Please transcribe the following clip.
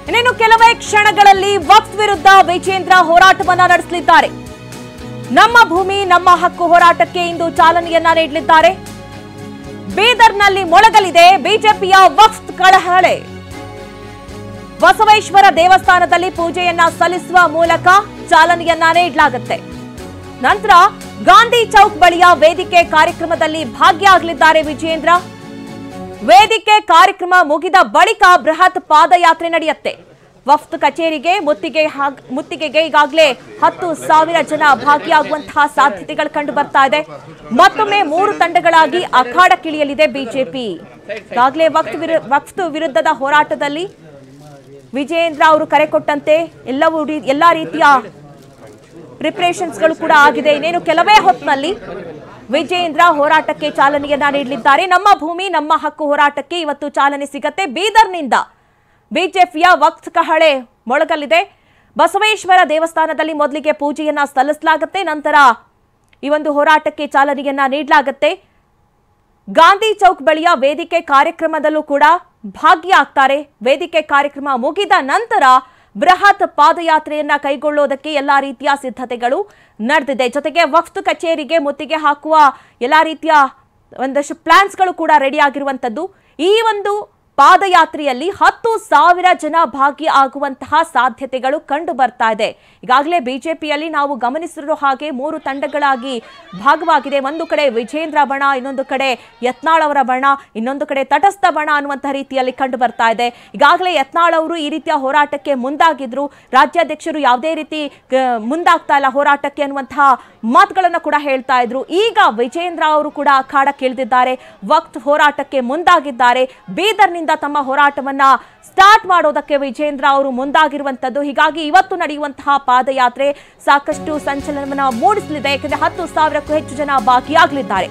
ಇನ್ನೇನು ಕೆಲವೇ ಕ್ಷಣಗಳಲ್ಲಿ ವಕ್ಫ್ ವಿರುದ್ಧ ವಿಜೇಂದ್ರ ಹೋರಾಟವನ್ನ ನಡೆಸಲಿದ್ದಾರೆ. ನಮ್ಮ ಭೂಮಿ ನಮ್ಮ ಹಕ್ಕು ಹೋರಾಟಕ್ಕೆ ಇಂದು ಚಾಲನೆಯನ್ನ ನೀಡಲಿದ್ದಾರೆ. ಬೀದರ್ನಲ್ಲಿ ಮೊಳಗಲಿದೆ ಬಿಜೆಪಿಯ ವಕ್ಫ್ ಕಳಹಳೆ. ಬಸವೇಶ್ವರ ದೇವಸ್ಥಾನದಲ್ಲಿ ಪೂಜೆಯನ್ನ ಸಲ್ಲಿಸುವ ಮೂಲಕ ಚಾಲನೆಯನ್ನ ನೀಡಲಾಗುತ್ತೆ. ನಂತರ ಗಾಂಧಿ ಚೌಕ್ ಬಳಿಯ ವೇದಿಕೆ ಕಾರ್ಯಕ್ರಮದಲ್ಲಿ ಭಾಗಿಯಾಗಲಿದ್ದಾರೆ ವಿಜೇಂದ್ರ. ವೇದಿಕೆ ಕಾರ್ಯಕ್ರಮ ಮುಗಿದ ಬಳಿಕ ಬೃಹತ್ ಪಾದಯಾತ್ರೆ ನಡೆಯುತ್ತೆ. ವಕ್ಫ್ ಕಚೇರಿಗೆ ಮುತ್ತಿಗೆಗೆ ಈಗಾಗಲೇ 10,000 ಜನ ಭಾಗಿಯಾಗುವಂತಹ ಸಾಧ್ಯತೆಗಳು ಕಂಡು ಬರ್ತಾ ಇದೆ. ಮತ್ತೊಮ್ಮೆ 3 ತಂಡಗಳಾಗಿ ಅಖಾಡಕ್ಕಿಳಿಯಲಿದೆ ಬಿಜೆಪಿ. ಈಗಾಗಲೇ ವಕ್ಫ್ ವಿರುದ್ಧದ ಹೋರಾಟದಲ್ಲಿ ವಿಜೇಂದ್ರ ಅವರು ಕರೆ ಕೊಟ್ಟಂತೆ ಎಲ್ಲಾ ರೀತಿಯ ಪ್ರಿಪರೇಷನ್ಸ್ಗಳು ಕೂಡ ಆಗಿದೆ. ಇನ್ನೇನು ಕೆಲವೇ ಹೊತ್ತಿನಲ್ಲಿ ವಿಜೇಂದ್ರ ಹೋರಾಟಕ್ಕೆ ಚಾಲನೆಯನ್ನ ನೀಡಲಿದ್ದಾರೆ. ನಮ್ಮ ಭೂಮಿ ನಮ್ಮ ಹಕ್ಕು ಹೋರಾಟಕ್ಕೆ ಇವತ್ತು ಚಾಲನೆ ಸಿಗತ್ತೆ. ಬೀದರ್ನಿಂದ ಬಿಜೆಪಿಯ ವಕ್ಫ್ ಕಹಳೆ ಮೊಳಗಲಿದೆ. ಬಸವೇಶ್ವರ ದೇವಸ್ಥಾನದಲ್ಲಿ ಮೊದಲಿಗೆ ಪೂಜೆಯನ್ನ ಸಲ್ಲಿಸಲಾಗುತ್ತೆ. ನಂತರ ಈ ಒಂದು ಹೋರಾಟಕ್ಕೆ ಚಾಲನೆಯನ್ನ ನೀಡಲಾಗುತ್ತೆ. ಗಾಂಧಿ ಚೌಕ್ ಬಳಿಯ ವೇದಿಕೆ ಕಾರ್ಯಕ್ರಮದಲ್ಲೂ ಕೂಡ ಭಾಗಿಯಾಗ್ತಾರೆ. ವೇದಿಕೆ ಕಾರ್ಯಕ್ರಮ ಮುಗಿದ ನಂತರ ಬೃಹತ್ ಪಾದಯಾತ್ರೆಯನ್ನ ಕೈಗೊಳ್ಳೋದಕ್ಕೆ ಎಲ್ಲಾ ರೀತಿಯ ಸಿದ್ಧತೆಗಳು ನಡೆದಿದೆ. ಜೊತೆಗೆ ವಕ್ಫ್ ಕಚೇರಿಗೆ ಮುತ್ತಿಗೆ ಹಾಕುವ ಎಲ್ಲಾ ರೀತಿಯ ಒಂದಷ್ಟು ಪ್ಲಾನ್ಸ್ಗಳು ಕೂಡ ರೆಡಿ ಆಗಿರುವಂತದ್ದು. ಈ ಒಂದು ಪಾದಯಾತ್ರೆಯಲ್ಲಿ 10,000 ಜನ ಭಾಗಿಯಾಗುವಂತಹ ಸಾಧ್ಯತೆಗಳು ಕಂಡು ಬರ್ತಾ ಇದೆ. ಈಗಾಗಲೇ ಬಿಜೆಪಿಯಲ್ಲಿ ನಾವು ಗಮನಿಸಿರೋ ಹಾಗೆ 3 ತಂಡಗಳಾಗಿ ಭಾಗವಾಗಿದೆ. ಒಂದು ಕಡೆ ವಿಜೇಂದ್ರ ಬಣ, ಇನ್ನೊಂದು ಕಡೆ ಯತ್ನಾಳ್ ಅವರ ಬಣ, ಇನ್ನೊಂದು ಕಡೆ ತಟಸ್ಥ ಬಣ ಅನ್ನುವಂತಹ ರೀತಿಯಲ್ಲಿ ಕಂಡು ಬರ್ತಾ ಇದೆ. ಈಗಾಗಲೇ ಯತ್ನಾಳ್ ಅವರು ಈ ರೀತಿಯ ಹೋರಾಟಕ್ಕೆ ಮುಂದಾಗಿದ್ರು. ರಾಜ್ಯಾಧ್ಯಕ್ಷರು ಯಾವುದೇ ರೀತಿ ಮುಂದಾಗ್ತಾ ಇಲ್ಲ ಹೋರಾಟಕ್ಕೆ ಅನ್ನುವಂತಹ ಮಾತುಗಳನ್ನು ಕೂಡ ಹೇಳ್ತಾ ಇದ್ರು. ಈಗ ವಿಜೇಂದ್ರ ಅವರು ಕೂಡ ಅಖಾಡಕ್ಕೆ ಇಳಿದಿದ್ದಾರೆ. ವಕ್ಫ್ ಹೋರಾಟಕ್ಕೆ ಮುಂದಾಗಿದ್ದಾರೆ. ಬೀದರ್ನಿಂದ ತಮ್ಮ ಹೋರಾಟವನ್ನ ಸ್ಟಾರ್ಟ್ ಮಾಡೋದಕ್ಕೆ ವಿಜೇಂದ್ರ ಅವರು ಮುಂದಾಗಿರುವಂತದ್ದು. ಹೀಗಾಗಿ ಇವತ್ತು ನಡೆಯುವಂತಹ ಪಾದಯಾತ್ರೆ ಸಾಕಷ್ಟು ಸಂಚಲನವನ್ನ ಮೂಡಿಸಲಿದೆ. ಯಾಕಂದ್ರೆ 10,000ಕ್ಕೂ ಹೆಚ್ಚು ಜನ ಭಾಗಿಯಾಗಲಿದ್ದಾರೆ.